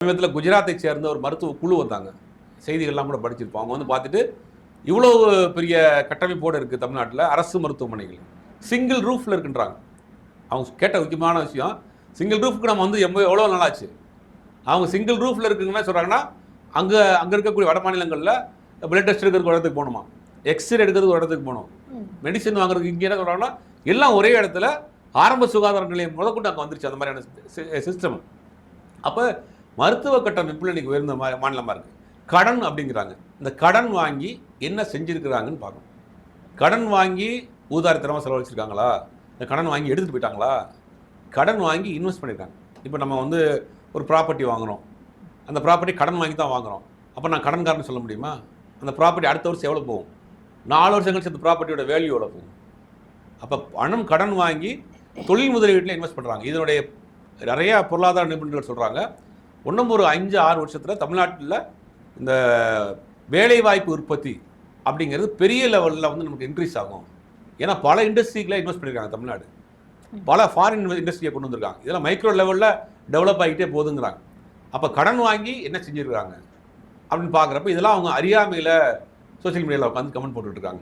சமீபத்தில் குஜராத்தை சேர்ந்த ஒரு மருத்துவ குழு வந்தாங்க, செய்திகள்லாம் கூட படிச்சிருப்போம். அவங்க வந்து பார்த்துட்டு இவ்வளோ பெரிய கட்டமைப்போடு இருக்குது தமிழ்நாட்டில் அரசு மருத்துவமனைகள் சிங்கிள் ரூஃபில் இருக்குன்றாங்க. அவங்க கேட்ட முக்கியமான விஷயம், சிங்கிள் ரூஃப்க்கு நம்ம வந்து எவ்வளோ நாளாச்சு. அவங்க சிங்கிள் ரூஃபில் இருக்குங்கன்னா சொல்கிறாங்கன்னா அங்கே இருக்கக்கூடிய வட மாநிலங்களில் பிளட் டெஸ்ட் எடுக்கிறதுக்கு ஒரு இடத்துக்கு போகணுமா, எக்ஸ்ரே எடுக்கிறதுக்கு ஒரு இடத்துக்கு போகணும், மெடிசன் வாங்குறதுக்கு இங்கே என்ன சொல்கிறாங்கன்னா எல்லாம் ஒரே இடத்துல ஆரம்ப சுகாதார நிலையம் முதற்கொண்டு அங்கே வந்துருச்சு அந்த மாதிரியான சிஸ்டம். அப்போ மருத்துவ கட்டமைப்பில் இன்றைக்கி உயர்ந்த மாநிலமாக இருக்குது. கடன் அப்படிங்கிறாங்க. இந்த கடன் வாங்கி என்ன செஞ்சுருக்கிறாங்கன்னு பார்க்கணும். கடன் வாங்கி ஊதாரித்தனமாக செலவழிச்சிருக்காங்களா, இந்த கடன் வாங்கி எடுத்துகிட்டு போயிட்டாங்களா, கடன் வாங்கி இன்வெஸ்ட் பண்ணியிருக்காங்க. இப்போ நம்ம வந்து ஒரு ப்ராப்பர்ட்டி வாங்குகிறோம், அந்த ப்ராப்பர்ட்டி கடன் வாங்கி தான் வாங்குகிறோம். அப்போ நான் கடன்காரன்னு சொல்ல முடியுமா? அந்த ப்ராப்பர்ட்டி அடுத்த வருஷம் எவ்வளோ போகும், 4 வருஷம் கழிச்சு அந்த ப்ராப்பர்ட்டியோட வேல்யூ எவ்வளோ போகும். அப்போ பணம் கடன் வாங்கி தொழில் முதலீட்டில் இன்வெஸ்ட் பண்ணுறாங்க. இதனுடைய நிறையா பொருளாதார நிபுணர்கள் சொல்கிறாங்க, இன்னும் ஒரு 5-6 வருஷத்தில் தமிழ்நாட்டில் இந்த வேலைவாய்ப்பு உற்பத்தி அப்படிங்கிறது பெரிய லெவலில் வந்து நமக்கு இன்க்ரீஸ் ஆகும். ஏன்னா பல இண்டஸ்ட்ரிகளை இன்வெஸ்ட் பண்ணியிருக்காங்க தமிழ்நாடு, பல ஃபாரின் இண்டஸ்ட்ரியை கொண்டு வந்திருக்காங்க. இதெல்லாம் மைக்ரோ லெவலில் டெவலப் ஆகிட்டே போதுங்கிறாங்க. அப்போ கடன் வாங்கி என்ன செஞ்சுருக்காங்க அப்படின்னு பார்க்குறப்ப இதெல்லாம் அவங்க அறியாமையில் சோசியல் மீடியாவில் உட்காந்து கமெண்ட் போட்டுட்ருக்காங்க.